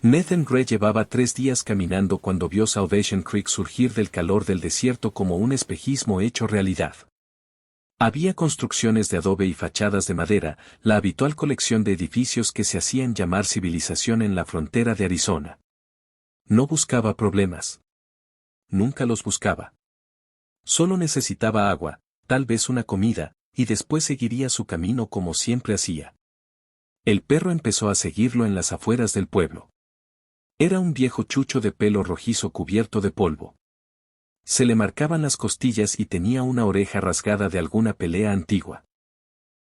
Nathan Gray llevaba 3 días caminando cuando vio Salvation Creek surgir del calor del desierto como un espejismo hecho realidad. Había construcciones de adobe y fachadas de madera, la habitual colección de edificios que se hacían llamar civilización en la frontera de Arizona. No buscaba problemas. Nunca los buscaba. Solo necesitaba agua, tal vez una comida, y después seguiría su camino como siempre hacía. El perro empezó a seguirlo en las afueras del pueblo. Era un viejo chucho de pelo rojizo cubierto de polvo. Se le marcaban las costillas y tenía una oreja rasgada de alguna pelea antigua.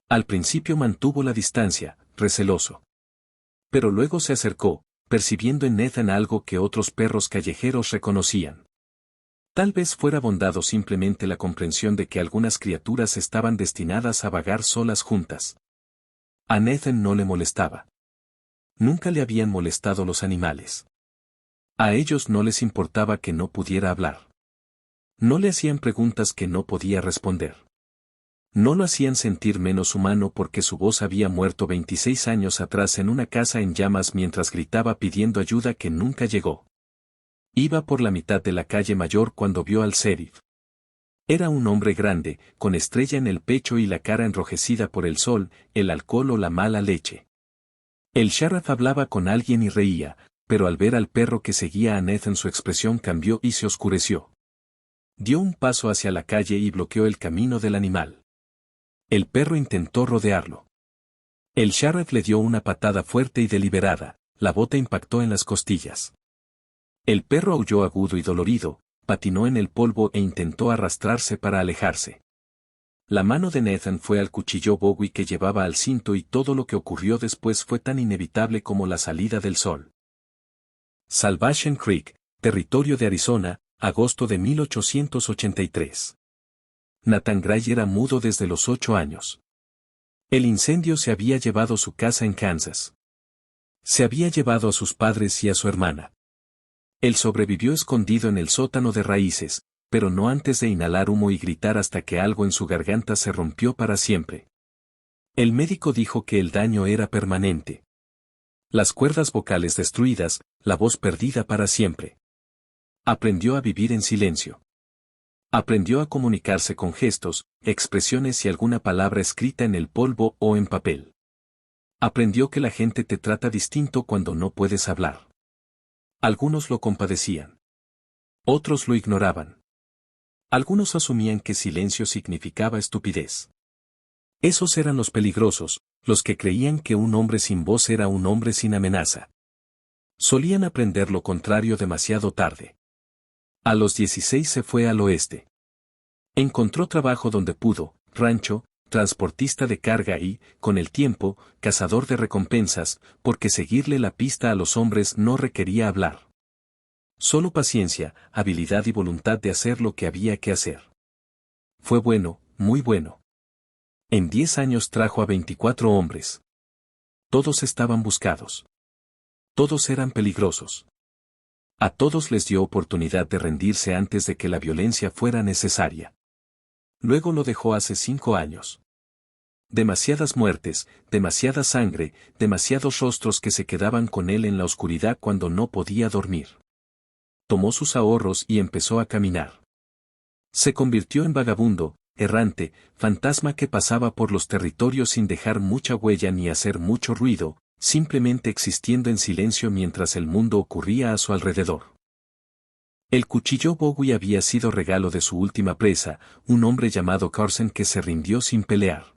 Al principio mantuvo la distancia, receloso. Pero luego se acercó, percibiendo en Nathan algo que otros perros callejeros reconocían. Tal vez fuera bondad o simplemente la comprensión de que algunas criaturas estaban destinadas a vagar solas juntas. A Nathan no le molestaba. Nunca le habían molestado los animales. A ellos no les importaba que no pudiera hablar. No le hacían preguntas que no podía responder. No lo hacían sentir menos humano porque su voz había muerto 26 años atrás en una casa en llamas mientras gritaba pidiendo ayuda que nunca llegó. Iba por la mitad de la calle mayor cuando vio al sheriff. Era un hombre grande, con estrella en el pecho y la cara enrojecida por el sol, el alcohol o la mala leche. El sheriff hablaba con alguien y reía, pero al ver al perro que seguía a Nathan su expresión cambió y se oscureció. Dio un paso hacia la calle y bloqueó el camino del animal. El perro intentó rodearlo. El sheriff le dio una patada fuerte y deliberada, la bota impactó en las costillas. El perro aulló agudo y dolorido, patinó en el polvo e intentó arrastrarse para alejarse. La mano de Nathan fue al cuchillo Bowie que llevaba al cinto y todo lo que ocurrió después fue tan inevitable como la salida del sol. Salvation Creek, territorio de Arizona, agosto de 1883. Nathan Gray era mudo desde los 8 años. El incendio se había llevado su casa en Kansas. Se había llevado a sus padres y a su hermana. Él sobrevivió escondido en el sótano de raíces, pero no antes de inhalar humo y gritar hasta que algo en su garganta se rompió para siempre. El médico dijo que el daño era permanente. Las cuerdas vocales destruidas, la voz perdida para siempre. Aprendió a vivir en silencio. Aprendió a comunicarse con gestos, expresiones y alguna palabra escrita en el polvo o en papel. Aprendió que la gente te trata distinto cuando no puedes hablar. Algunos lo compadecían. Otros lo ignoraban. Algunos asumían que silencio significaba estupidez. Esos eran los peligrosos, los que creían que un hombre sin voz era un hombre sin amenaza. Solían aprender lo contrario demasiado tarde. A los 16 se fue al oeste. Encontró trabajo donde pudo, rancho, transportista de carga y, con el tiempo, cazador de recompensas, porque seguirle la pista a los hombres no requería hablar. Solo paciencia, habilidad y voluntad de hacer lo que había que hacer. Fue bueno, muy bueno. En 10 años trajo a 24 hombres. Todos estaban buscados. Todos eran peligrosos. A todos les dio oportunidad de rendirse antes de que la violencia fuera necesaria. Luego lo dejó hace 5 años. Demasiadas muertes, demasiada sangre, demasiados rostros que se quedaban con él en la oscuridad cuando no podía dormir. Tomó sus ahorros y empezó a caminar. Se convirtió en vagabundo, errante, fantasma que pasaba por los territorios sin dejar mucha huella ni hacer mucho ruido, simplemente existiendo en silencio mientras el mundo ocurría a su alrededor. El cuchillo Bowie había sido regalo de su última presa, un hombre llamado Carson que se rindió sin pelear.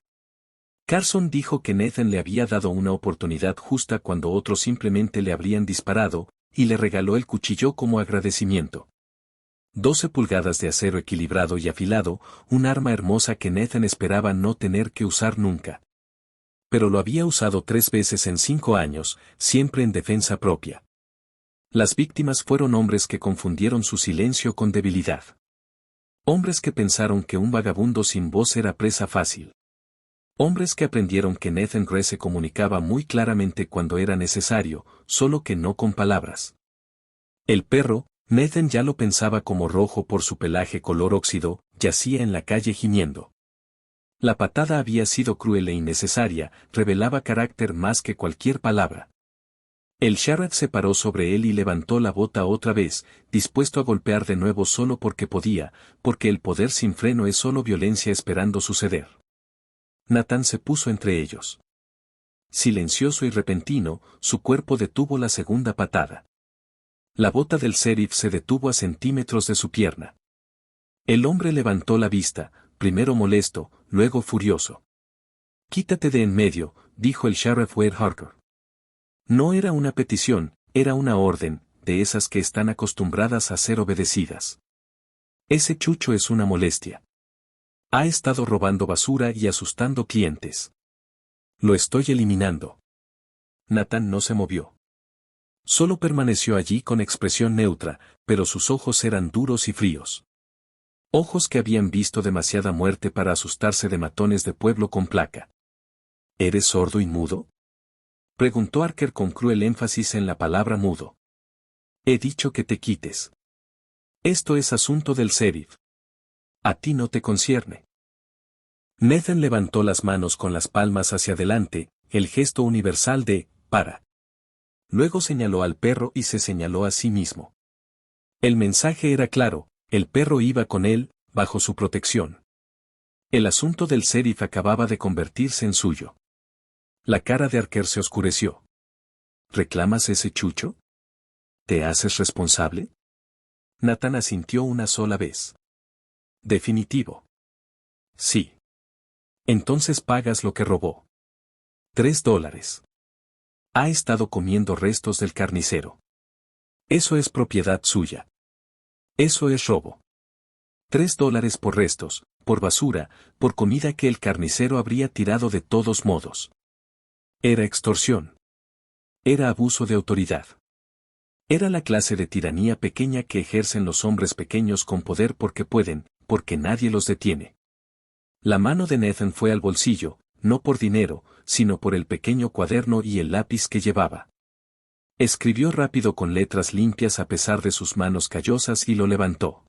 Carson dijo que Nathan le había dado una oportunidad justa cuando otros simplemente le habrían disparado, y le regaló el cuchillo como agradecimiento. 12 pulgadas de acero equilibrado y afilado, un arma hermosa que Nathan esperaba no tener que usar nunca. Pero lo había usado 3 veces en 5 años, siempre en defensa propia. Las víctimas fueron hombres que confundieron su silencio con debilidad. Hombres que pensaron que un vagabundo sin voz era presa fácil. Hombres que aprendieron que Nathan Gray se comunicaba muy claramente cuando era necesario, solo que no con palabras. El perro, Nathan ya lo pensaba como rojo por su pelaje color óxido, yacía en la calle gimiendo. La patada había sido cruel e innecesaria, revelaba carácter más que cualquier palabra. El sheriff se paró sobre él y levantó la bota otra vez, dispuesto a golpear de nuevo solo porque podía, porque el poder sin freno es solo violencia esperando suceder. Nathan se puso entre ellos. Silencioso y repentino, su cuerpo detuvo la segunda patada. La bota del sheriff se detuvo a centímetros de su pierna. El hombre levantó la vista, primero molesto, luego furioso. «Quítate de en medio», dijo el sheriff Wade Harker. No era una petición, era una orden, de esas que están acostumbradas a ser obedecidas. Ese chucho es una molestia. Ha estado robando basura y asustando clientes. Lo estoy eliminando. Nathan no se movió. Solo permaneció allí con expresión neutra, pero sus ojos eran duros y fríos. Ojos que habían visto demasiada muerte para asustarse de matones de pueblo con placa. ¿Eres sordo y mudo?, preguntó Archer con cruel énfasis en la palabra mudo. He dicho que te quites. Esto es asunto del sheriff. A ti no te concierne. Nathan levantó las manos con las palmas hacia adelante, el gesto universal de, para. Luego señaló al perro y se señaló a sí mismo. El mensaje era claro, el perro iba con él, bajo su protección. El asunto del sheriff acababa de convertirse en suyo. La cara de Archer se oscureció. ¿Reclamas ese chucho? ¿Te haces responsable? Nathan asintió una sola vez. Definitivo. Sí. Entonces pagas lo que robó. $3. Ha estado comiendo restos del carnicero. Eso es propiedad suya. Eso es robo. $3 por restos, por basura, por comida que el carnicero habría tirado de todos modos. Era extorsión. Era abuso de autoridad. Era la clase de tiranía pequeña que ejercen los hombres pequeños con poder porque pueden, porque nadie los detiene. La mano de Nathan fue al bolsillo, no por dinero, sino por el pequeño cuaderno y el lápiz que llevaba. Escribió rápido con letras limpias a pesar de sus manos callosas y lo levantó.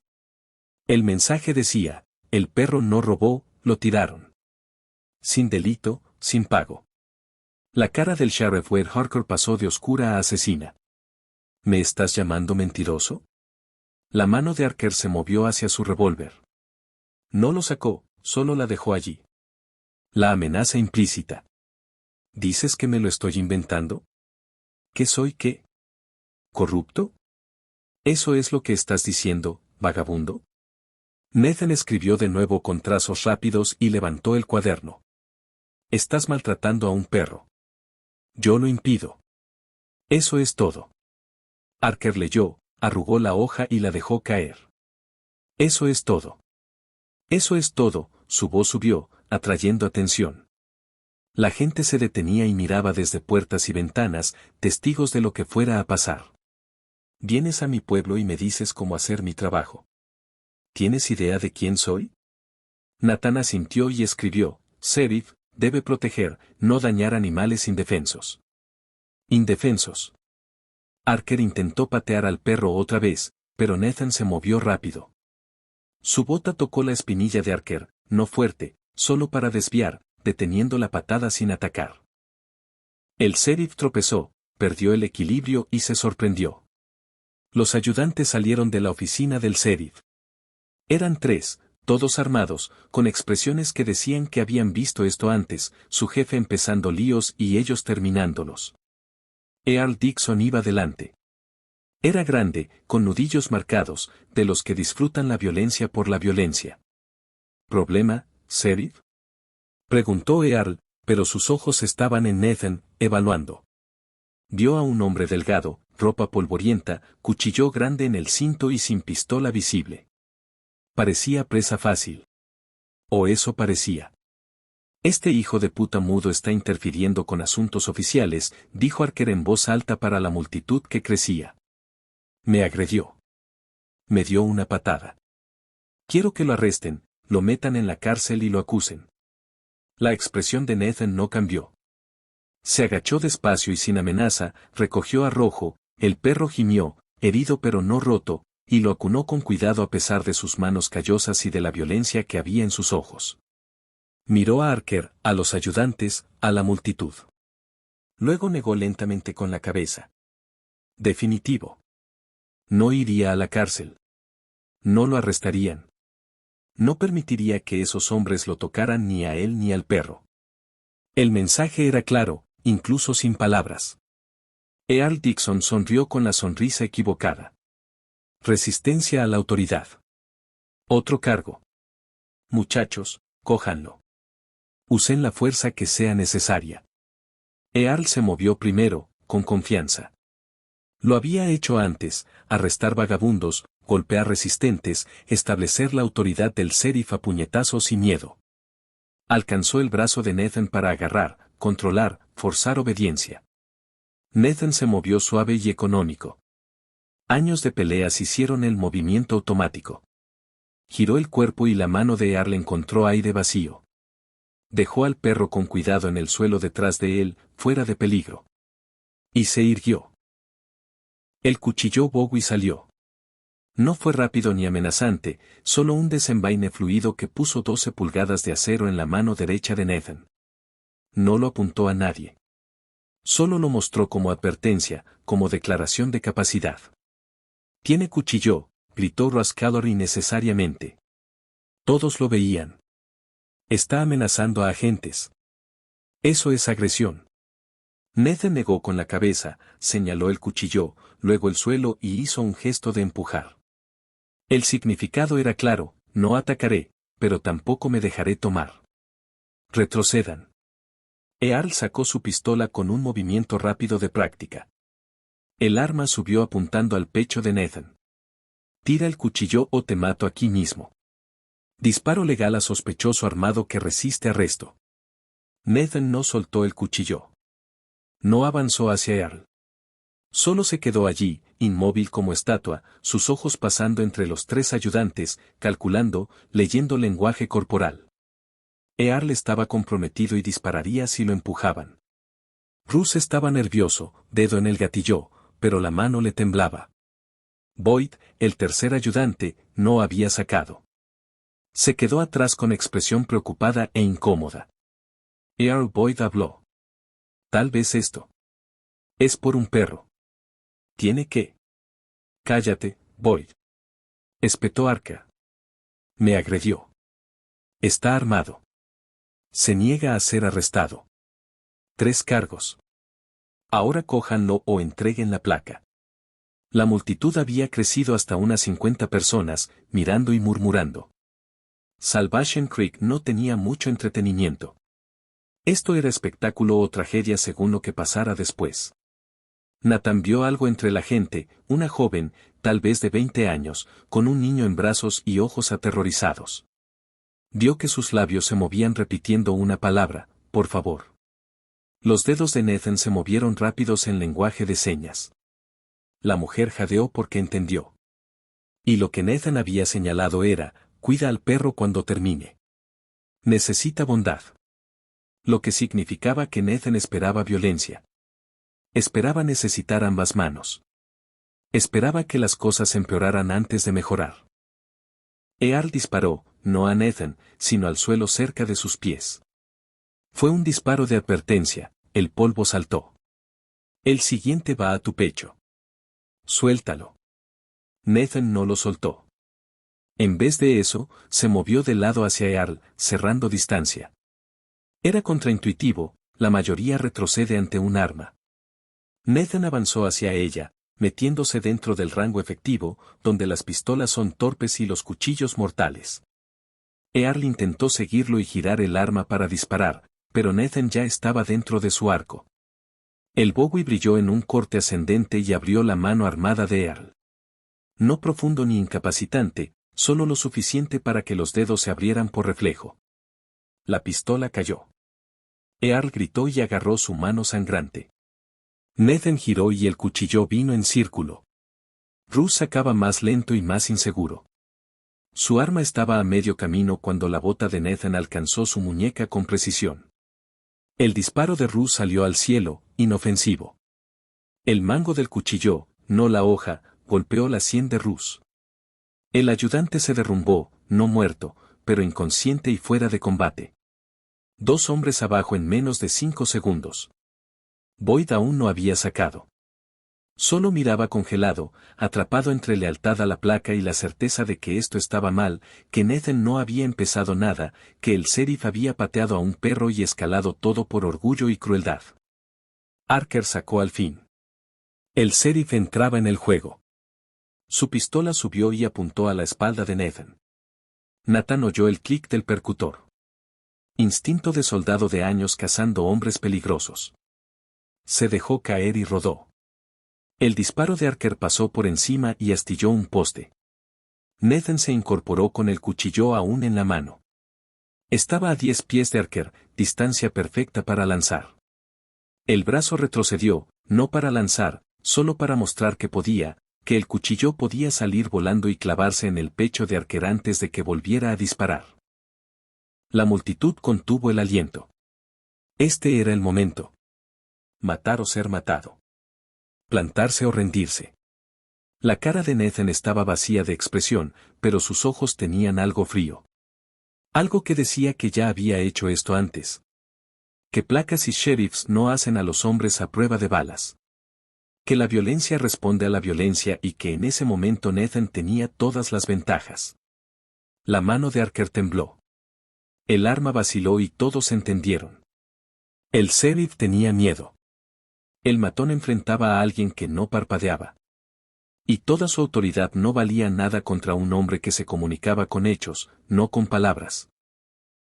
El mensaje decía, el perro no robó, lo tiraron. Sin delito, sin pago. La cara del sheriff Wade Harker pasó de oscura a asesina. ¿Me estás llamando mentiroso? La mano de Archer se movió hacia su revólver. No lo sacó, solo la dejó allí. La amenaza implícita. ¿Dices que me lo estoy inventando? ¿Qué soy qué? ¿Corrupto? ¿Eso es lo que estás diciendo, vagabundo? Nathan escribió de nuevo con trazos rápidos y levantó el cuaderno. Estás maltratando a un perro. Yo lo impido. Eso es todo. Archer leyó, arrugó la hoja y la dejó caer. Eso es todo. Eso es todo, su voz subió, atrayendo atención. La gente se detenía y miraba desde puertas y ventanas, testigos de lo que fuera a pasar. Vienes a mi pueblo y me dices cómo hacer mi trabajo. ¿Tienes idea de quién soy? Nathan asintió y escribió, sheriff, debe proteger, no dañar animales indefensos. Indefensos. Archer intentó patear al perro otra vez, pero Nathan se movió rápido. Su bota tocó la espinilla de Archer, no fuerte, solo para desviar, deteniendo la patada sin atacar. El sheriff tropezó, perdió el equilibrio y se sorprendió. Los ayudantes salieron de la oficina del sheriff. Eran 3, todos armados, con expresiones que decían que habían visto esto antes, su jefe empezando líos y ellos terminándolos. Earl Dixon iba delante. Era grande, con nudillos marcados, de los que disfrutan la violencia por la violencia. ¿Problema, sheriff?, preguntó Earl, pero sus ojos estaban en Nathan, evaluando. Vio a un hombre delgado, ropa polvorienta, cuchillo grande en el cinto y sin pistola visible. Parecía presa fácil. O eso parecía. Este hijo de puta mudo está interfiriendo con asuntos oficiales, dijo Archer en voz alta para la multitud que crecía. Me agredió. Me dio una patada. Quiero que lo arresten, lo metan en la cárcel y lo acusen. La expresión de Nathan no cambió. Se agachó despacio y sin amenaza, recogió a Rojo, el perro gimió, herido pero no roto, y lo acunó con cuidado a pesar de sus manos callosas y de la violencia que había en sus ojos. Miró a Archer, a los ayudantes, a la multitud. Luego negó lentamente con la cabeza. Definitivo. No iría a la cárcel. No lo arrestarían. No permitiría que esos hombres lo tocaran ni a él ni al perro. El mensaje era claro, incluso sin palabras. Earl Dixon sonrió con la sonrisa equivocada. Resistencia a la autoridad. Otro cargo. Muchachos, cójanlo. Usen la fuerza que sea necesaria. Earl se movió primero, con confianza. Lo había hecho antes, arrestar vagabundos, golpear resistentes, establecer la autoridad del sheriff a puñetazos sin miedo. Alcanzó el brazo de Nathan para agarrar, controlar, forzar obediencia. Nathan se movió suave y económico. Años de peleas hicieron el movimiento automático. Giró el cuerpo y la mano de Earl encontró aire vacío. Dejó al perro con cuidado en el suelo detrás de él, fuera de peligro. Y se irguió. El cuchilló Bowie salió. No fue rápido ni amenazante, solo un desenvaine fluido que puso 12 pulgadas de acero en la mano derecha de Nathan. No lo apuntó a nadie. Solo lo mostró como advertencia, como declaración de capacidad. «Tiene cuchillo», gritó Ruskador innecesariamente. Todos lo veían. Está amenazando a agentes. Eso es agresión. Nathan negó con la cabeza, señaló el cuchillo, luego el suelo y hizo un gesto de empujar. El significado era claro, no atacaré, pero tampoco me dejaré tomar. Retrocedan. Earl sacó su pistola con un movimiento rápido de práctica. El arma subió apuntando al pecho de Nathan. Tira el cuchillo o te mato aquí mismo. Disparo legal a sospechoso armado que resiste arresto. Nathan no soltó el cuchillo. No avanzó hacia Earl. Solo se quedó allí, inmóvil como estatua, sus ojos pasando entre los tres ayudantes, calculando, leyendo lenguaje corporal. Earl estaba comprometido y dispararía si lo empujaban. Russ estaba nervioso, dedo en el gatillo, pero la mano le temblaba. Boyd, el tercer ayudante, no había sacado. Se quedó atrás con expresión preocupada e incómoda. Earl Boyd habló. Tal vez esto. Es por un perro. Tiene que. Cállate, Boyd. Espetó Arca. Me agredió. Está armado. Se niega a ser arrestado. 3 cargos. Ahora cójanlo o entreguen la placa. La multitud había crecido hasta unas 50 personas, mirando y murmurando. Salvation Creek no tenía mucho entretenimiento. Esto era espectáculo o tragedia según lo que pasara después. Nathan vio algo entre la gente, una joven, tal vez de 20 años, con un niño en brazos y ojos aterrorizados. Vio que sus labios se movían repitiendo una palabra, por favor. Los dedos de Nathan se movieron rápidos en lenguaje de señas. La mujer jadeó porque entendió. Y lo que Nathan había señalado era, cuida al perro cuando termine. Necesita bondad. Lo que significaba que Nathan esperaba violencia. Esperaba necesitar ambas manos. Esperaba que las cosas empeoraran antes de mejorar. Earl disparó, no a Nathan, sino al suelo cerca de sus pies. Fue un disparo de advertencia, el polvo saltó. El siguiente va a tu pecho. Suéltalo. Nathan no lo soltó. En vez de eso, se movió de lado hacia Earl, cerrando distancia. Era contraintuitivo, la mayoría retrocede ante un arma. Nathan avanzó hacia ella, metiéndose dentro del rango efectivo, donde las pistolas son torpes y los cuchillos mortales. Earl intentó seguirlo y girar el arma para disparar, pero Nathan ya estaba dentro de su arco. El Bowie brilló en un corte ascendente y abrió la mano armada de Earl. No profundo ni incapacitante, solo lo suficiente para que los dedos se abrieran por reflejo. La pistola cayó. Earl gritó y agarró su mano sangrante. Nathan giró y el cuchillo vino en círculo. Russ sacaba más lento y más inseguro. Su arma estaba a medio camino cuando la bota de Nathan alcanzó su muñeca con precisión. El disparo de Russ salió al cielo, inofensivo. El mango del cuchillo, no la hoja, golpeó la sien de Russ. El ayudante se derrumbó, no muerto, pero inconsciente y fuera de combate. 2 hombres abajo en menos de 5 segundos. Boyd aún no había sacado. Solo miraba congelado, atrapado entre lealtad a la placa y la certeza de que esto estaba mal, que Nathan no había empezado nada, que el sheriff había pateado a un perro y escalado todo por orgullo y crueldad. Archer sacó al fin. El sheriff entraba en el juego. Su pistola subió y apuntó a la espalda de Nathan. Nathan oyó el clic del percutor. Instinto de soldado de años cazando hombres peligrosos. Se dejó caer y rodó. El disparo de Archer pasó por encima y astilló un poste. Nathan se incorporó con el cuchillo aún en la mano. Estaba a 10 pies de Archer, distancia perfecta para lanzar. El brazo retrocedió, no para lanzar, solo para mostrar que el cuchillo podía salir volando y clavarse en el pecho de Archer antes de que volviera a disparar. La multitud contuvo el aliento. Este era el momento. Matar o ser matado. Plantarse o rendirse. La cara de Nathan estaba vacía de expresión, pero sus ojos tenían algo frío. Algo que decía que ya había hecho esto antes. Que placas y sheriffs no hacen a los hombres a prueba de balas. Que la violencia responde a la violencia y que en ese momento Nathan tenía todas las ventajas. La mano de Archer tembló. El arma vaciló y todos entendieron. El sheriff tenía miedo. El matón enfrentaba a alguien que no parpadeaba. Y toda su autoridad no valía nada contra un hombre que se comunicaba con hechos, no con palabras.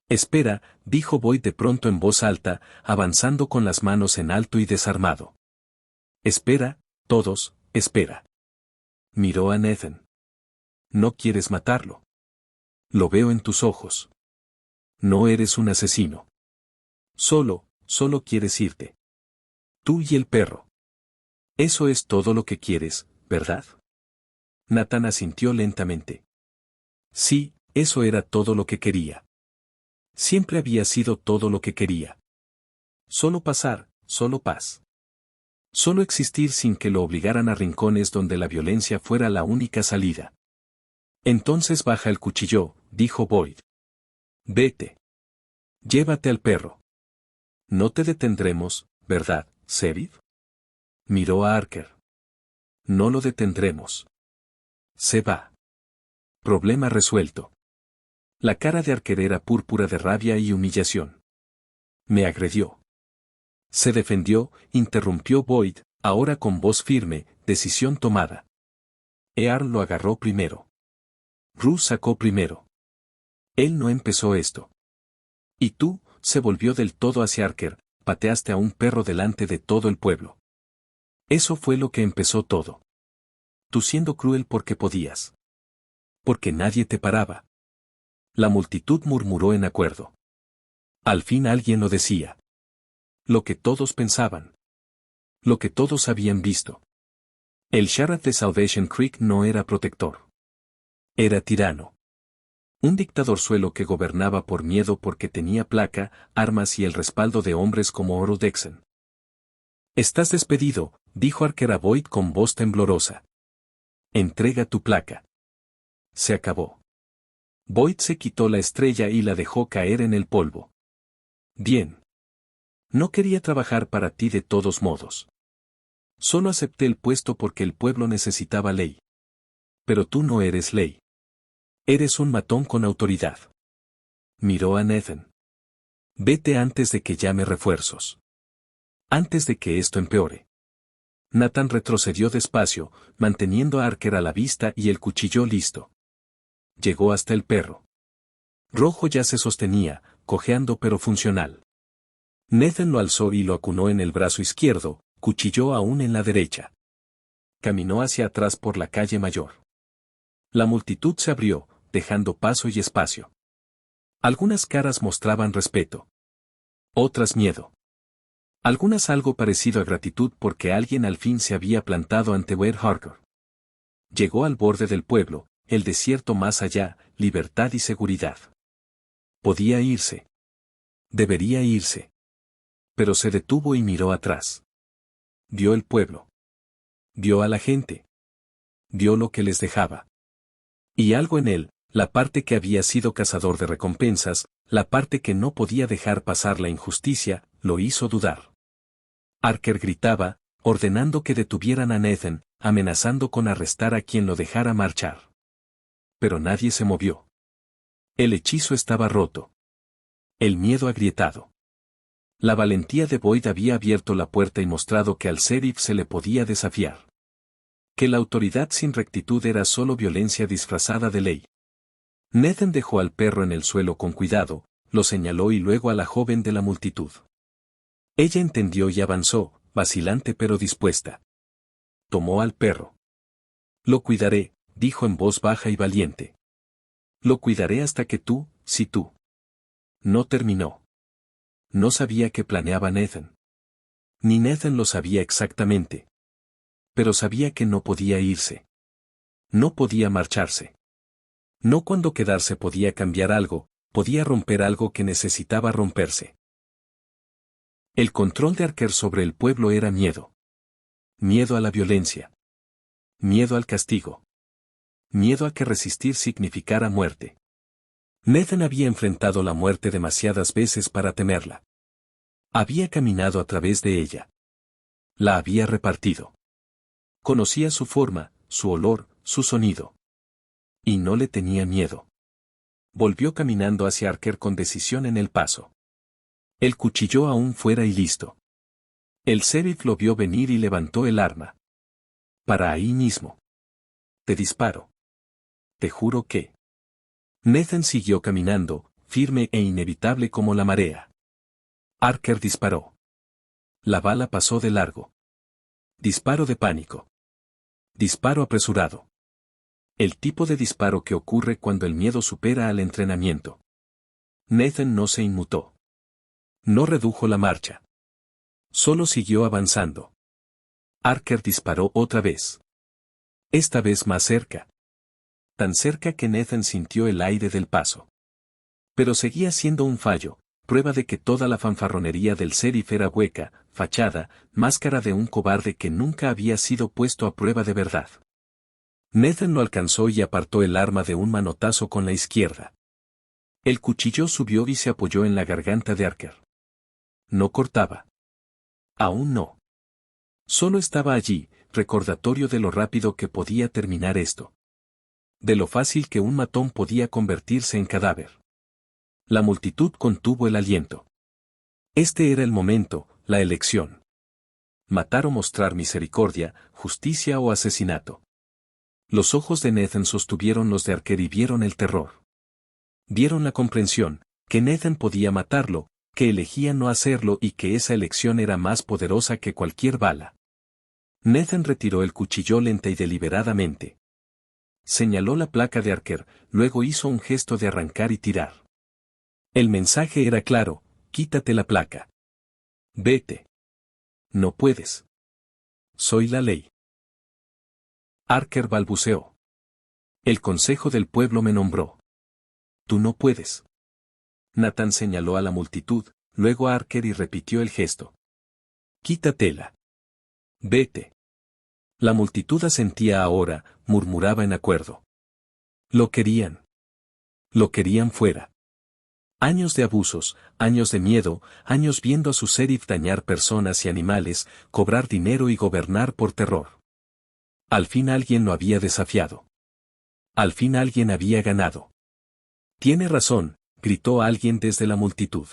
Espera, dijo Boyd de pronto en voz alta, avanzando con las manos en alto y desarmado. Espera, todos, espera. Miró a Nathan. No quieres matarlo. Lo veo en tus ojos. No eres un asesino. Solo quieres irte. Tú y el perro. Eso es todo lo que quieres, ¿verdad? Nathan asintió lentamente. Sí, eso era todo lo que quería. Siempre había sido todo lo que quería. Solo pasar, solo paz. Solo existir sin que lo obligaran a rincones donde la violencia fuera la única salida. Entonces baja el cuchillo, dijo Boyd. Vete. Llévate al perro. No te detendremos, ¿verdad, sheriff? Miró a Archer. No lo detendremos. Se va. Problema resuelto. La cara de Archer era púrpura de rabia y humillación. Me agredió. Se defendió, interrumpió Boyd, ahora con voz firme, decisión tomada. Earl lo agarró primero. Ruth sacó primero. Él no empezó esto. Y tú, se volvió del todo hacia Archer, pateaste a un perro delante de todo el pueblo. Eso fue lo que empezó todo. Tú siendo cruel porque podías. Porque nadie te paraba. La multitud murmuró en acuerdo. Al fin alguien lo decía. Lo que todos pensaban. Lo que todos habían visto. El sheriff de Salvation Creek no era protector. Era tirano. Un dictadorzuelo que gobernaba por miedo porque tenía placa, armas y el respaldo de hombres como Oro Dexon. Estás despedido, dijo Archer a Boyd con voz temblorosa. Entrega tu placa. Se acabó. Boyd se quitó la estrella y la dejó caer en el polvo. Bien. No quería trabajar para ti de todos modos. Solo acepté el puesto porque el pueblo necesitaba ley. Pero tú no eres ley. Eres un matón con autoridad. Miró a Nathan. Vete antes de que llame refuerzos. Antes de que esto empeore. Nathan retrocedió despacio, manteniendo a Archer a la vista y el cuchillo listo. Llegó hasta el perro. Rojo ya se sostenía, cojeando pero funcional. Nathan lo alzó y lo acunó en el brazo izquierdo, cuchillo aún en la derecha. Caminó hacia atrás por la calle mayor. La multitud se abrió, dejando paso y espacio. Algunas caras mostraban respeto. Otras miedo. Algunas algo parecido a gratitud porque alguien al fin se había plantado ante Wade Harker. Llegó al borde del pueblo, el desierto más allá, libertad y seguridad. Podía irse. Debería irse. Pero se detuvo y miró atrás. Vio el pueblo. Vio a la gente. Vio lo que les dejaba. Y algo en él, la parte que había sido cazador de recompensas, la parte que no podía dejar pasar la injusticia, lo hizo dudar. Archer gritaba, ordenando que detuvieran a Nathan, amenazando con arrestar a quien lo dejara marchar. Pero nadie se movió. El hechizo estaba roto. El miedo agrietado. La valentía de Boyd había abierto la puerta y mostrado que al sheriff se le podía desafiar. Que la autoridad sin rectitud era solo violencia disfrazada de ley. Nathan dejó al perro en el suelo con cuidado, lo señaló y luego a la joven de la multitud. Ella entendió y avanzó, vacilante pero dispuesta. Tomó al perro. Lo cuidaré, dijo en voz baja y valiente. Lo cuidaré hasta que tú, si tú. No terminó. No sabía qué planeaba Nathan. Ni Nathan lo sabía exactamente. Pero sabía que no podía irse. No podía marcharse. No cuando quedarse podía cambiar algo, podía romper algo que necesitaba romperse. El control de Archer sobre el pueblo era miedo. Miedo a la violencia. Miedo al castigo. Miedo a que resistir significara muerte. Nathan había enfrentado la muerte demasiadas veces para temerla. Había caminado a través de ella. La había repartido. Conocía su forma, su olor, su sonido. Y no le tenía miedo. Volvió caminando hacia Archer con decisión en el paso. El cuchillo aún fuera y listo. El sheriff lo vio venir y levantó el arma. Para ahí mismo. Te disparo. Te juro que. Nathan siguió caminando, firme e inevitable como la marea. Archer disparó. La bala pasó de largo. Disparo de pánico. Disparo apresurado. El tipo de disparo que ocurre cuando el miedo supera al entrenamiento. Nathan no se inmutó. No redujo la marcha. Solo siguió avanzando. Archer disparó otra vez. Esta vez más cerca. Tan cerca que Nathan sintió el aire del paso. Pero seguía siendo un fallo, prueba de que toda la fanfarronería del sheriff era hueca, fachada, máscara de un cobarde que nunca había sido puesto a prueba de verdad. Nathan lo alcanzó y apartó el arma de un manotazo con la izquierda. El cuchillo subió y se apoyó en la garganta de Archer. No cortaba. Aún no. Solo estaba allí, recordatorio de lo rápido que podía terminar esto. De lo fácil que un matón podía convertirse en cadáver. La multitud contuvo el aliento. Este era el momento, la elección. Matar o mostrar misericordia, justicia o asesinato. Los ojos de Nathan sostuvieron los de Archer y vieron el terror. Vieron la comprensión, que Nathan podía matarlo, que elegía no hacerlo y que esa elección era más poderosa que cualquier bala. Nathan retiró el cuchillo lenta y deliberadamente. Señaló la placa de Archer, luego hizo un gesto de arrancar y tirar. El mensaje era claro, quítate la placa. Vete. No puedes. Soy la ley. Archer balbuceó. El consejo del pueblo me nombró. Tú no puedes. Nathan señaló a la multitud, luego a Archer y repitió el gesto. Quítatela. Vete. La multitud asentía ahora, murmuraba en acuerdo. Lo querían. Lo querían fuera. Años de abusos, años de miedo, años viendo a su sheriff dañar personas y animales, cobrar dinero y gobernar por terror. Al fin alguien lo había desafiado. Al fin alguien había ganado. Tiene razón, gritó alguien desde la multitud.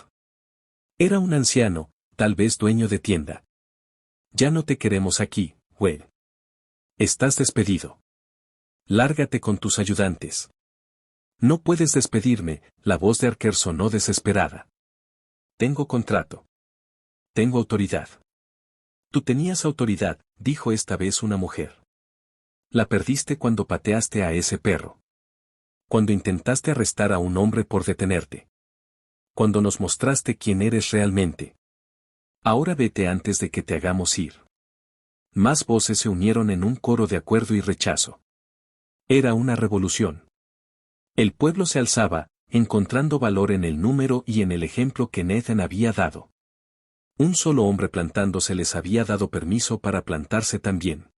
Era un anciano, tal vez dueño de tienda. Ya no te queremos aquí, güey. Estás despedido. Lárgate con tus ayudantes. No puedes despedirme, la voz de Archer sonó desesperada. Tengo contrato. Tengo autoridad. Tú tenías autoridad, dijo esta vez una mujer. La perdiste cuando pateaste a ese perro. Cuando intentaste arrestar a un hombre por detenerte. Cuando nos mostraste quién eres realmente. Ahora vete antes de que te hagamos ir. Más voces se unieron en un coro de acuerdo y rechazo. Era una revolución. El pueblo se alzaba, encontrando valor en el número y en el ejemplo que Nathan había dado. Un solo hombre plantándose les había dado permiso para plantarse también.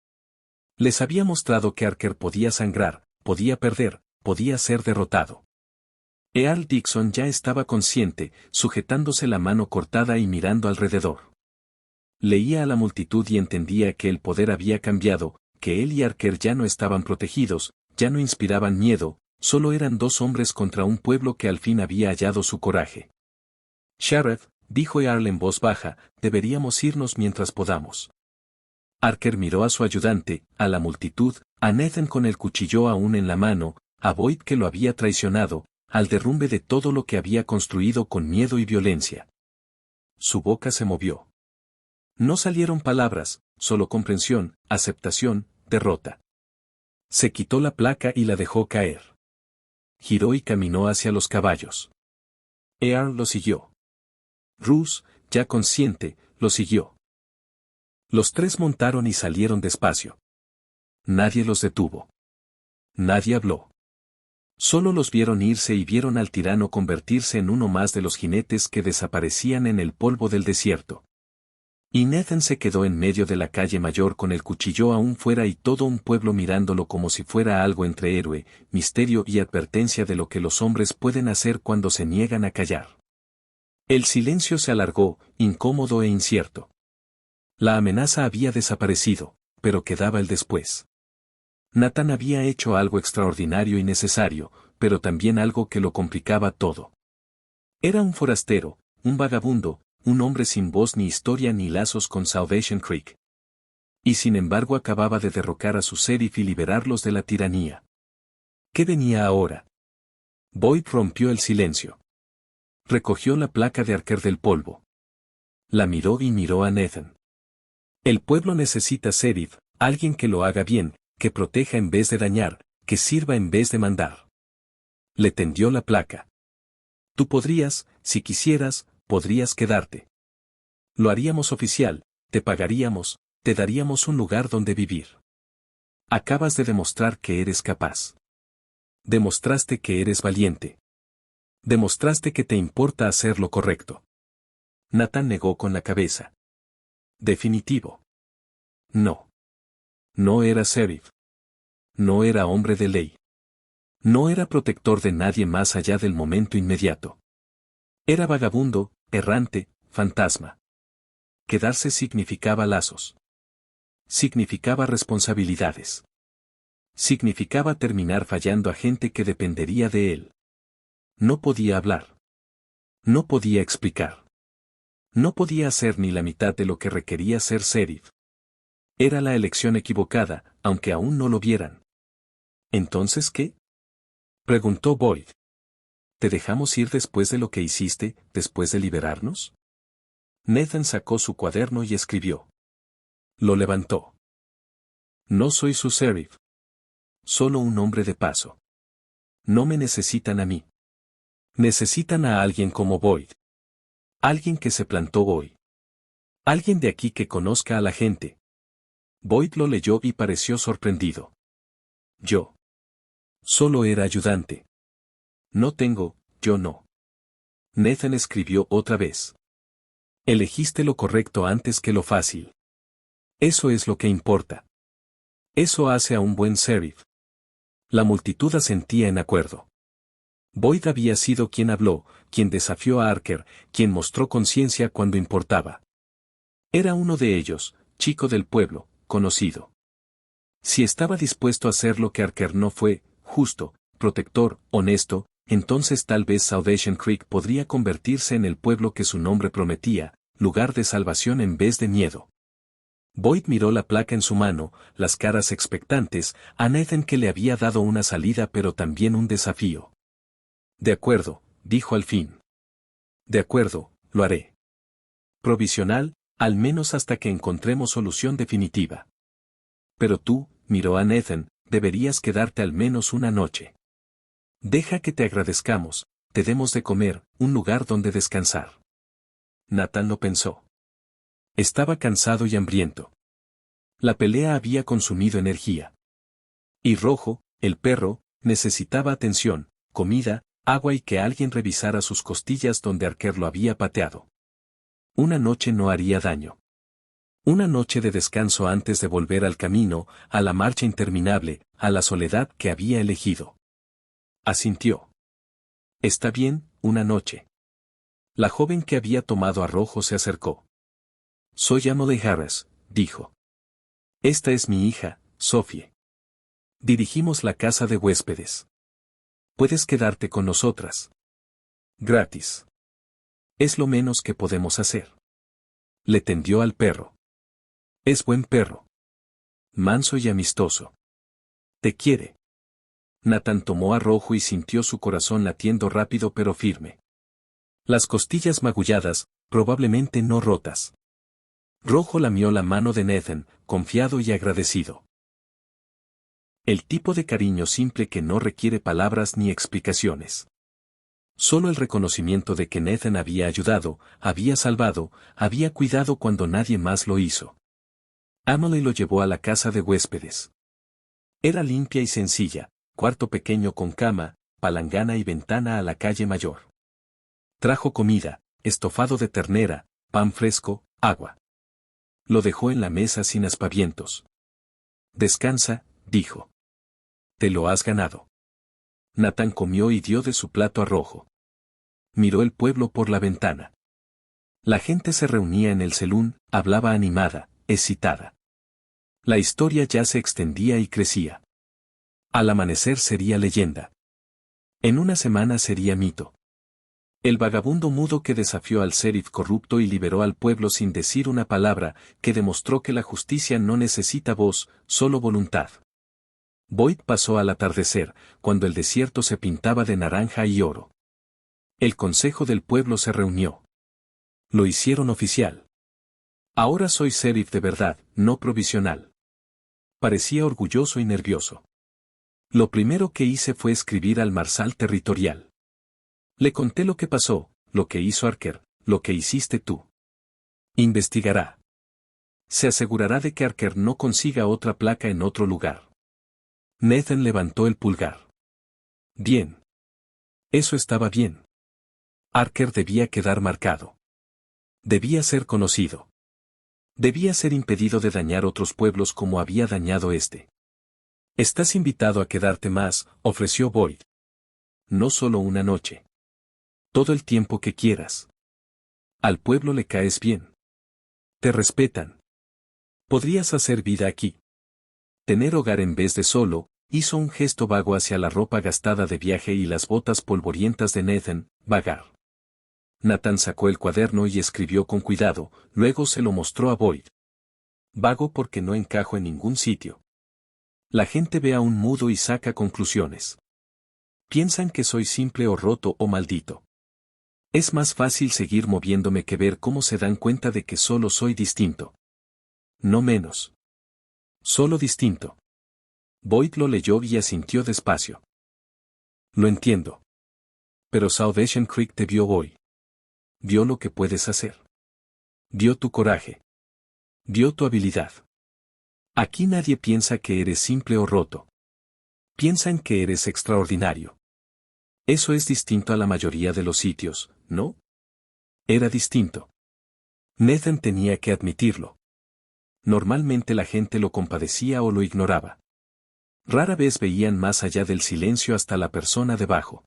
Les había mostrado que Archer podía sangrar, podía perder, podía ser derrotado. Earl Dixon ya estaba consciente, sujetándose la mano cortada y mirando alrededor. Leía a la multitud y entendía que el poder había cambiado, que él y Archer ya no estaban protegidos, ya no inspiraban miedo, solo eran dos hombres contra un pueblo que al fin había hallado su coraje. Sheriff, dijo Earl en voz baja, deberíamos irnos mientras podamos. Archer miró a su ayudante, a la multitud, a Nathan con el cuchillo aún en la mano, a Boyd que lo había traicionado, al derrumbe de todo lo que había construido con miedo y violencia. Su boca se movió. No salieron palabras, solo comprensión, aceptación, derrota. Se quitó la placa y la dejó caer. Giró y caminó hacia los caballos. Earl lo siguió. Ruth, ya consciente, lo siguió. Los tres montaron y salieron despacio. Nadie los detuvo. Nadie habló. Solo los vieron irse y vieron al tirano convertirse en uno más de los jinetes que desaparecían en el polvo del desierto. Y Nathan se quedó en medio de la calle mayor con el cuchillo aún fuera y todo un pueblo mirándolo como si fuera algo entre héroe, misterio y advertencia de lo que los hombres pueden hacer cuando se niegan a callar. El silencio se alargó, incómodo e incierto. La amenaza había desaparecido, pero quedaba el después. Nathan había hecho algo extraordinario y necesario, pero también algo que lo complicaba todo. Era un forastero, un vagabundo, un hombre sin voz ni historia ni lazos con Salvation Creek. Y sin embargo acababa de derrocar a su sheriff y liberarlos de la tiranía. ¿Qué venía ahora? Boyd rompió el silencio. Recogió la placa de Archer del polvo. La miró y miró a Nathan. El pueblo necesita sheriff, alguien que lo haga bien, que proteja en vez de dañar, que sirva en vez de mandar. Le tendió la placa. Tú podrías, si quisieras, podrías quedarte. Lo haríamos oficial, te pagaríamos, te daríamos un lugar donde vivir. Acabas de demostrar que eres capaz. Demostraste que eres valiente. Demostraste que te importa hacer lo correcto. Nathan negó con la cabeza. Definitivo. No. No era sheriff. No era hombre de ley. No era protector de nadie más allá del momento inmediato. Era vagabundo, errante, fantasma. Quedarse significaba lazos. Significaba responsabilidades. Significaba terminar fallando a gente que dependería de él. No podía hablar. No podía explicar. No podía hacer ni la mitad de lo que requería ser sheriff. Era la elección equivocada, aunque aún no lo vieran. ¿Entonces qué? Preguntó Boyd. ¿Te dejamos ir después de lo que hiciste, después de liberarnos? Nathan sacó su cuaderno y escribió. Lo levantó. No soy su sheriff. Solo un hombre de paso. No me necesitan a mí. Necesitan a alguien como Boyd. Alguien que se plantó hoy. Alguien de aquí que conozca a la gente. Boyd lo leyó y pareció sorprendido. Yo. Solo era ayudante. No tengo, yo no. Nathan escribió otra vez. Elegiste lo correcto antes que lo fácil. Eso es lo que importa. Eso hace a un buen sheriff. La multitud asentía en acuerdo. Boyd había sido quien habló, quien desafió a Archer, quien mostró conciencia cuando importaba. Era uno de ellos, chico del pueblo, conocido. Si estaba dispuesto a hacer lo que Archer no fue, justo, protector, honesto, entonces tal vez Salvation Creek podría convertirse en el pueblo que su nombre prometía, lugar de salvación en vez de miedo. Boyd miró la placa en su mano, las caras expectantes, a Nathan que le había dado una salida pero también un desafío. De acuerdo, dijo al fin. De acuerdo, lo haré. Provisional, al menos hasta que encontremos solución definitiva. Pero tú, miró a Nathan, deberías quedarte al menos una noche. Deja que te agradezcamos, te demos de comer, un lugar donde descansar. Nathan lo pensó. Estaba cansado y hambriento. La pelea había consumido energía. Y Rojo, el perro, necesitaba atención, comida, agua y que alguien revisara sus costillas donde Archer lo había pateado. Una noche no haría daño. Una noche de descanso antes de volver al camino, a la marcha interminable, a la soledad que había elegido. Asintió. Está bien, una noche. La joven que había tomado a Rojo se acercó. Soy Emily Harris, dijo. Esta es mi hija, Sophie. Dirigimos la casa de huéspedes. Puedes quedarte con nosotras. Gratis. Es lo menos que podemos hacer. Le tendió al perro. Es buen perro. Manso y amistoso. Te quiere. Nathan tomó a Rojo y sintió su corazón latiendo rápido pero firme. Las costillas magulladas, probablemente no rotas. Rojo lamió la mano de Nathan, confiado y agradecido. El tipo de cariño simple que no requiere palabras ni explicaciones. Solo el reconocimiento de que Nathan había ayudado, había salvado, había cuidado cuando nadie más lo hizo. Emily lo llevó a la casa de huéspedes. Era limpia y sencilla, cuarto pequeño con cama, palangana y ventana a la calle mayor. Trajo comida, estofado de ternera, pan fresco, agua. Lo dejó en la mesa sin aspavientos. Descansa, dijo. Te lo has ganado. Nathan comió y dio de su plato a Rojo. Miró el pueblo por la ventana. La gente se reunía en el salón, hablaba animada, excitada. La historia ya se extendía y crecía. Al amanecer sería leyenda. En una semana sería mito. El vagabundo mudo que desafió al sheriff corrupto y liberó al pueblo sin decir una palabra, que demostró que la justicia no necesita voz, solo voluntad. Boyd pasó al atardecer, cuando el desierto se pintaba de naranja y oro. El consejo del pueblo se reunió. Lo hicieron oficial. Ahora soy sheriff de verdad, no provisional. Parecía orgulloso y nervioso. Lo primero que hice fue escribir al marshal territorial. Le conté lo que pasó, lo que hizo Archer, lo que hiciste tú. Investigará. Se asegurará de que Archer no consiga otra placa en otro lugar. Nathan levantó el pulgar. Bien. Eso estaba bien. Archer debía quedar marcado. Debía ser conocido. Debía ser impedido de dañar otros pueblos como había dañado este. Estás invitado a quedarte más, ofreció Boyd. No solo una noche. Todo el tiempo que quieras. Al pueblo le caes bien. Te respetan. Podrías hacer vida aquí. Tener hogar en vez de solo, hizo un gesto vago hacia la ropa gastada de viaje y las botas polvorientas de Nathan, vagar. Nathan sacó el cuaderno y escribió con cuidado, luego se lo mostró a Boyd. Vago porque no encajo en ningún sitio. La gente ve a un mudo y saca conclusiones. Piensan que soy simple o roto o maldito. Es más fácil seguir moviéndome que ver cómo se dan cuenta de que solo soy distinto. No menos. Solo distinto. Boyd lo leyó y asintió despacio. Lo entiendo. Pero Salvation Creek te vio hoy. Vio lo que puedes hacer. Vio tu coraje. Vio tu habilidad. Aquí nadie piensa que eres simple o roto. Piensan que eres extraordinario. Eso es distinto a la mayoría de los sitios, ¿no? Era distinto. Nathan tenía que admitirlo. Normalmente la gente lo compadecía o lo ignoraba. Rara vez veían más allá del silencio hasta la persona debajo.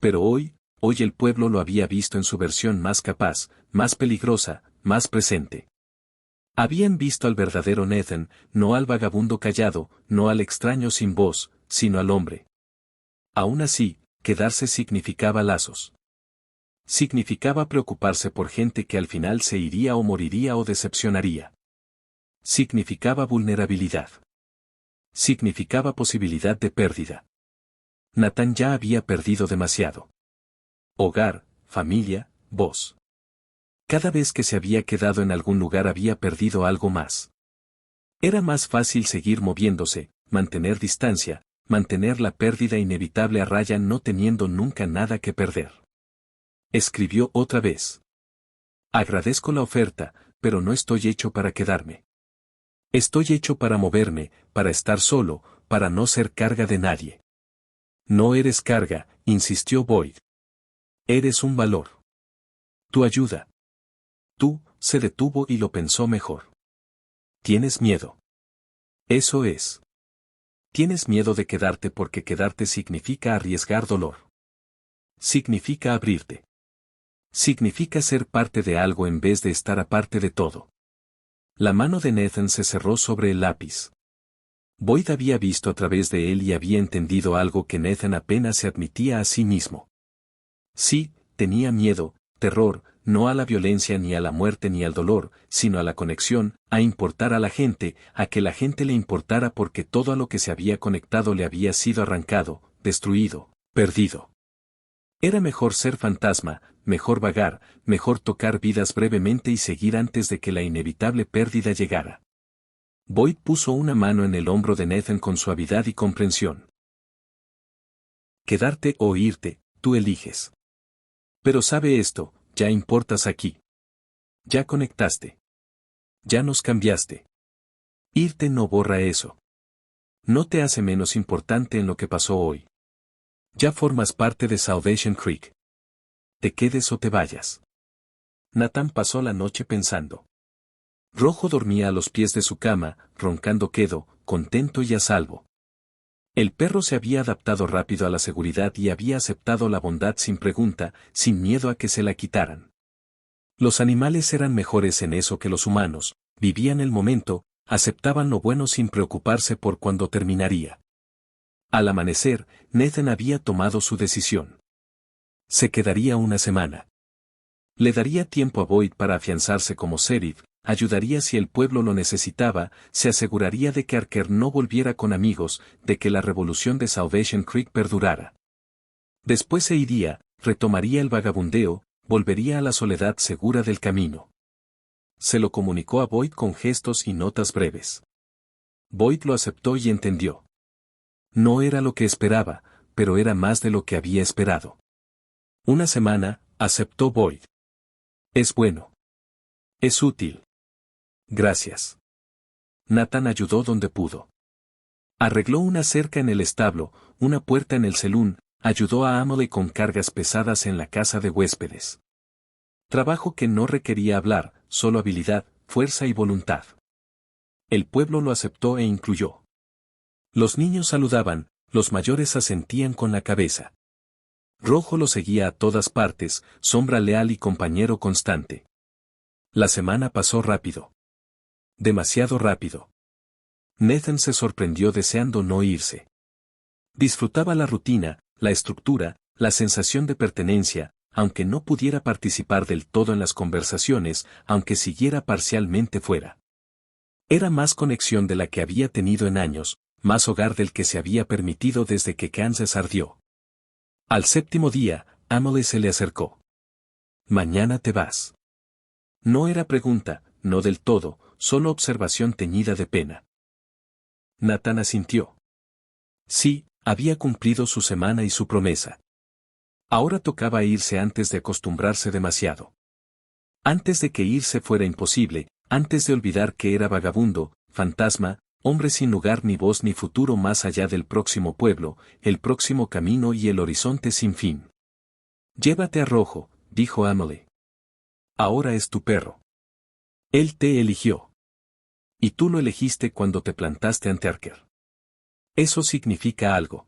Pero hoy el pueblo lo había visto en su versión más capaz, más peligrosa, más presente. Habían visto al verdadero Nathan, no al vagabundo callado, no al extraño sin voz, sino al hombre. Aún así, quedarse significaba lazos. Significaba preocuparse por gente que al final se iría o moriría o decepcionaría. Significaba vulnerabilidad. Significaba posibilidad de pérdida. Nathan ya había perdido demasiado. Hogar, familia, voz. Cada vez que se había quedado en algún lugar había perdido algo más. Era más fácil seguir moviéndose, mantener distancia, mantener la pérdida inevitable a raya no teniendo nunca nada que perder. Escribió otra vez. Agradezco la oferta, pero no estoy hecho para quedarme. Estoy hecho para moverme, para estar solo, para no ser carga de nadie. No eres carga, insistió Boyd. Eres un valor. Tu ayuda. Tú, se detuvo y lo pensó mejor. Tienes miedo. Eso es. Tienes miedo de quedarte porque quedarte significa arriesgar dolor. Significa abrirte. Significa ser parte de algo en vez de estar aparte de todo. La mano de Nathan se cerró sobre el lápiz. Boyd había visto a través de él y había entendido algo que Nathan apenas se admitía a sí mismo. Sí, tenía miedo, terror, no a la violencia ni a la muerte ni al dolor, sino a la conexión, a importar a la gente, a que la gente le importara porque todo a lo que se había conectado le había sido arrancado, destruido, perdido. Era mejor ser fantasma, mejor vagar, mejor tocar vidas brevemente y seguir antes de que la inevitable pérdida llegara. Boyd puso una mano en el hombro de Nathan con suavidad y comprensión. Quedarte o irte, tú eliges. Pero sabe esto, ya importas aquí. Ya conectaste. Ya nos cambiaste. Irte no borra eso. No te hace menos importante en lo que pasó hoy. Ya formas parte de Salvation Creek. Te quedes o te vayas. Nathan pasó la noche pensando. Rojo dormía a los pies de su cama, roncando quedo, contento y a salvo. El perro se había adaptado rápido a la seguridad y había aceptado la bondad sin pregunta, sin miedo a que se la quitaran. Los animales eran mejores en eso que los humanos, vivían el momento, aceptaban lo bueno sin preocuparse por cuándo terminaría. Al amanecer, Nathan había tomado su decisión. Se quedaría una semana. Le daría tiempo a Boyd para afianzarse como sheriff, ayudaría si el pueblo lo necesitaba, se aseguraría de que Archer no volviera con amigos, de que la revolución de Salvation Creek perdurara. Después se iría, retomaría el vagabundeo, volvería a la soledad segura del camino. Se lo comunicó a Boyd con gestos y notas breves. Boyd lo aceptó y entendió. No era lo que esperaba, pero era más de lo que había esperado. Una semana, aceptó Boyd. Es bueno. Es útil. Gracias. Nathan ayudó donde pudo. Arregló una cerca en el establo, una puerta en el salón, ayudó a Emily con cargas pesadas en la casa de huéspedes. Trabajo que no requería hablar, solo habilidad, fuerza y voluntad. El pueblo lo aceptó e incluyó. Los niños saludaban, los mayores asentían con la cabeza. Rojo lo seguía a todas partes, sombra leal y compañero constante. La semana pasó rápido. Demasiado rápido. Nathan se sorprendió deseando no irse. Disfrutaba la rutina, la estructura, la sensación de pertenencia, aunque no pudiera participar del todo en las conversaciones, aunque siguiera parcialmente fuera. Era más conexión de la que había tenido en años, más hogar del que se había permitido desde que Kansas ardió. Al séptimo día, Emily se le acercó. Mañana te vas. No era pregunta, no del todo, solo observación teñida de pena. Nathan asintió. Sí, había cumplido su semana y su promesa. Ahora tocaba irse antes de acostumbrarse demasiado. Antes de que irse fuera imposible, antes de olvidar que era vagabundo, fantasma, hombre sin lugar ni voz ni futuro más allá del próximo pueblo, el próximo camino y el horizonte sin fin. Llévate a Rojo, dijo Emily. Ahora es tu perro. Él te eligió. Y tú lo elegiste cuando te plantaste ante Archer. Eso significa algo.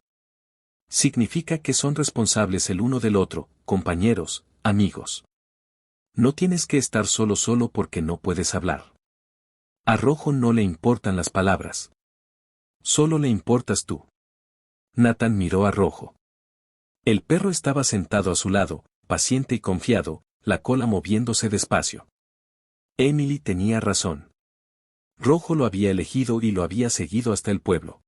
Significa que son responsables el uno del otro, compañeros, amigos. No tienes que estar solo porque no puedes hablar. A Rojo no le importan las palabras. Solo le importas tú. Nathan miró a Rojo. El perro estaba sentado a su lado, paciente y confiado, la cola moviéndose despacio. Emily tenía razón. Rojo lo había elegido y lo había seguido hasta el pueblo.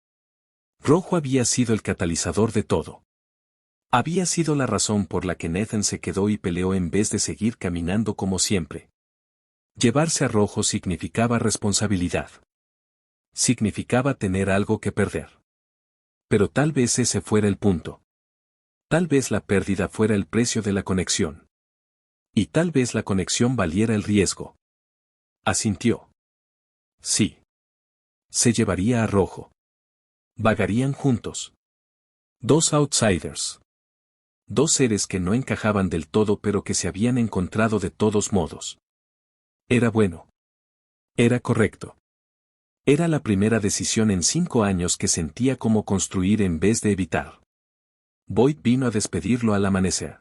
Rojo había sido el catalizador de todo. Había sido la razón por la que Nathan se quedó y peleó en vez de seguir caminando como siempre. Llevarse a Rojo significaba responsabilidad. Significaba tener algo que perder. Pero tal vez ese fuera el punto. Tal vez la pérdida fuera el precio de la conexión. Y tal vez la conexión valiera el riesgo. Asintió. Sí. Se llevaría a Rojo. Vagarían juntos. Dos outsiders. Dos seres que no encajaban del todo pero que se habían encontrado de todos modos. Era bueno. Era correcto. Era la primera decisión en 5 años que sentía como construir en vez de evitar. Boyd vino a despedirlo al amanecer.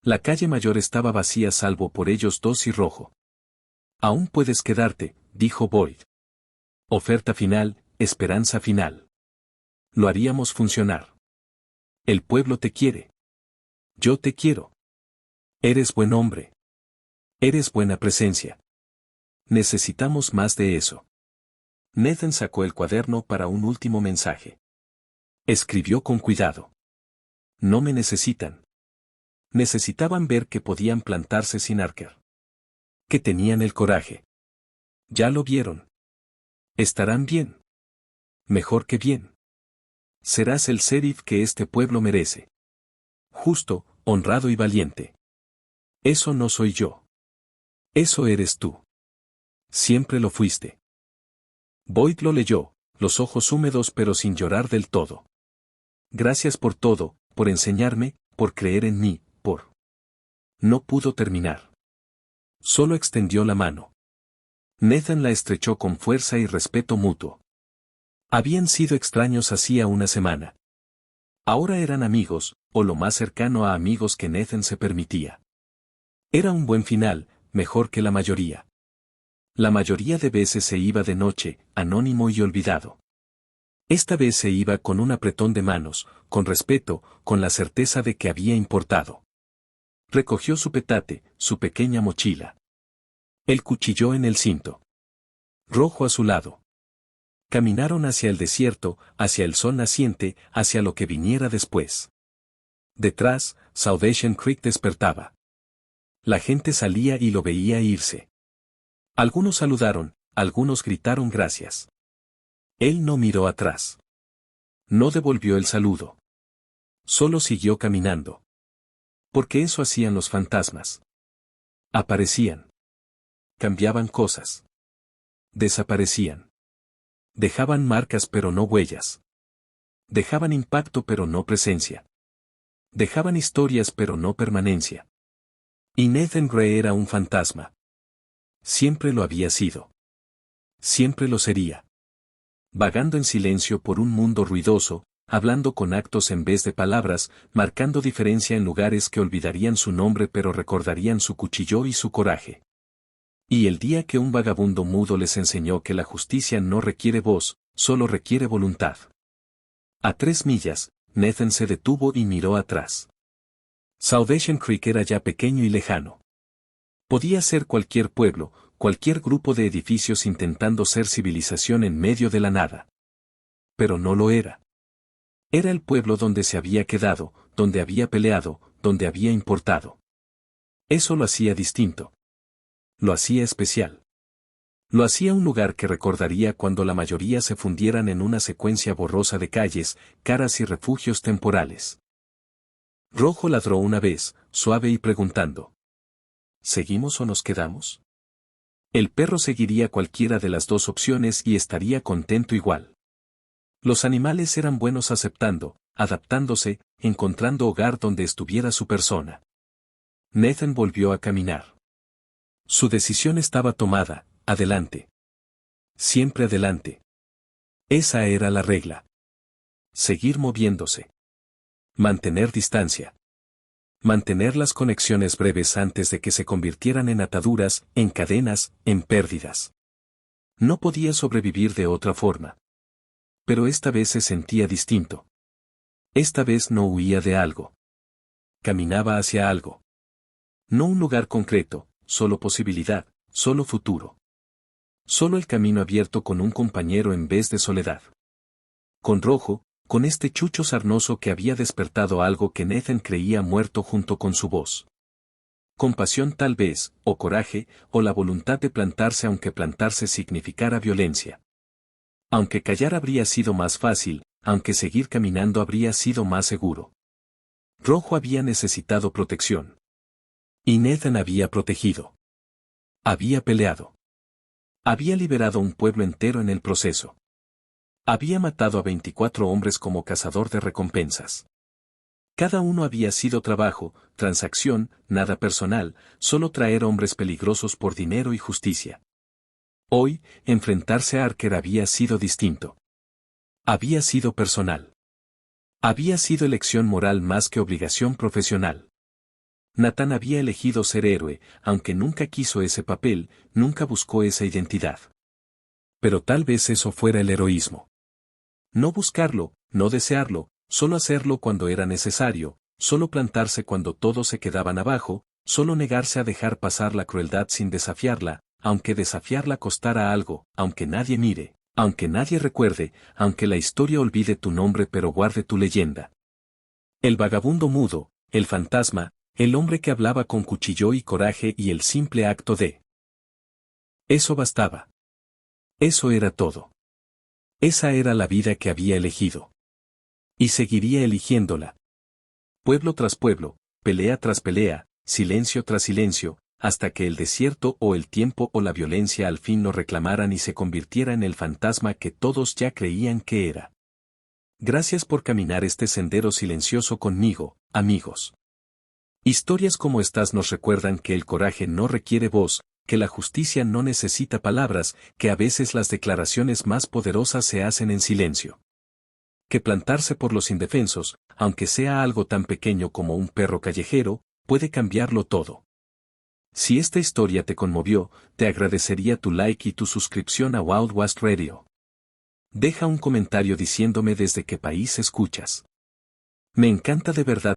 La calle mayor estaba vacía salvo por ellos dos y Rojo. Aún puedes quedarte, dijo Boyd. Oferta final, esperanza final. Lo haríamos funcionar. El pueblo te quiere. Yo te quiero. Eres buen hombre. Eres buena presencia. Necesitamos más de eso. Nathan sacó el cuaderno para un último mensaje. Escribió con cuidado. No me necesitan. Necesitaban ver que podían plantarse sin Archer. Que tenían el coraje. Ya lo vieron. Estarán bien. Mejor que bien. Serás el sheriff que este pueblo merece. Justo, honrado y valiente. Eso no soy yo. Eso eres tú. Siempre lo fuiste. Boyd lo leyó, los ojos húmedos pero sin llorar del todo. Gracias por todo, por enseñarme, por creer en mí, por... No pudo terminar. Solo extendió la mano. Nathan la estrechó con fuerza y respeto mutuo. Habían sido extraños hacía una semana. Ahora eran amigos, o lo más cercano a amigos que Nathan se permitía. Era un buen final, mejor que la mayoría. La mayoría de veces se iba de noche, anónimo y olvidado. Esta vez se iba con un apretón de manos, con respeto, con la certeza de que había importado. Recogió su petate, su pequeña mochila. El cuchillo en el cinto. Rojo a su lado. Caminaron hacia el desierto, hacia el sol naciente, hacia lo que viniera después. Detrás, Salvation Creek despertaba. La gente salía y lo veía irse. Algunos saludaron, algunos gritaron gracias. Él no miró atrás. No devolvió el saludo. Solo siguió caminando. Porque eso hacían los fantasmas. Aparecían. Cambiaban cosas. Desaparecían. Dejaban marcas pero no huellas. Dejaban impacto pero no presencia. Dejaban historias pero no permanencia. Y Nathan Gray era un fantasma. Siempre lo había sido. Siempre lo sería. Vagando en silencio por un mundo ruidoso, hablando con actos en vez de palabras, marcando diferencia en lugares que olvidarían su nombre pero recordarían su cuchillo y su coraje. Y el día que un vagabundo mudo les enseñó que la justicia no requiere voz, solo requiere voluntad. A 3 millas, Nathan se detuvo y miró atrás. Salvation Creek era ya pequeño y lejano. Podía ser cualquier pueblo, cualquier grupo de edificios intentando ser civilización en medio de la nada. Pero no lo era. Era el pueblo donde se había quedado, donde había peleado, donde había importado. Eso lo hacía distinto. Lo hacía especial. Lo hacía un lugar que recordaría cuando la mayoría se fundieran en una secuencia borrosa de calles, caras y refugios temporales. Rojo ladró una vez, suave y preguntando. ¿Seguimos o nos quedamos? El perro seguiría cualquiera de las dos opciones y estaría contento igual. Los animales eran buenos aceptando, adaptándose, encontrando hogar donde estuviera su persona. Nathan volvió a caminar. Su decisión estaba tomada, adelante. Siempre adelante. Esa era la regla. Seguir moviéndose. Mantener distancia. Mantener las conexiones breves antes de que se convirtieran en ataduras, en cadenas, en pérdidas. No podía sobrevivir de otra forma. Pero esta vez se sentía distinto. Esta vez no huía de algo. Caminaba hacia algo. No un lugar concreto, solo posibilidad, solo futuro. Solo el camino abierto con un compañero en vez de soledad. Con Rojo, con este chucho sarnoso que había despertado algo que Nathan creía muerto junto con su voz. Compasión tal vez, o coraje, o la voluntad de plantarse aunque plantarse significara violencia. Aunque callar habría sido más fácil, aunque seguir caminando habría sido más seguro. Rojo había necesitado protección. Y Nathan había protegido. Había peleado. Había liberado un pueblo entero en el proceso. Había matado a 24 hombres como cazador de recompensas. Cada uno había sido trabajo, transacción, nada personal, solo traer hombres peligrosos por dinero y justicia. Hoy, enfrentarse a Archer había sido distinto. Había sido personal. Había sido elección moral más que obligación profesional. Nathan había elegido ser héroe, aunque nunca quiso ese papel, nunca buscó esa identidad. Pero tal vez eso fuera el heroísmo. No buscarlo, no desearlo, solo hacerlo cuando era necesario, solo plantarse cuando todos se quedaban abajo, solo negarse a dejar pasar la crueldad sin desafiarla, aunque desafiarla costara algo, aunque nadie mire, aunque nadie recuerde, aunque la historia olvide tu nombre pero guarde tu leyenda. El vagabundo mudo, el fantasma, el hombre que hablaba con cuchillo y coraje y el simple acto de. Eso bastaba. Eso era todo. Esa era la vida que había elegido. Y seguiría eligiéndola. Pueblo tras pueblo, pelea tras pelea, silencio tras silencio, hasta que el desierto o el tiempo o la violencia al fin lo reclamaran y se convirtiera en el fantasma que todos ya creían que era. Gracias por caminar este sendero silencioso conmigo, amigos. Historias como estas nos recuerdan que el coraje no requiere voz, que la justicia no necesita palabras, que a veces las declaraciones más poderosas se hacen en silencio. Que plantarse por los indefensos, aunque sea algo tan pequeño como un perro callejero, puede cambiarlo todo. Si esta historia te conmovió, te agradecería tu like y tu suscripción a Wild West Radio. Deja un comentario diciéndome desde qué país escuchas. Me encanta de verdad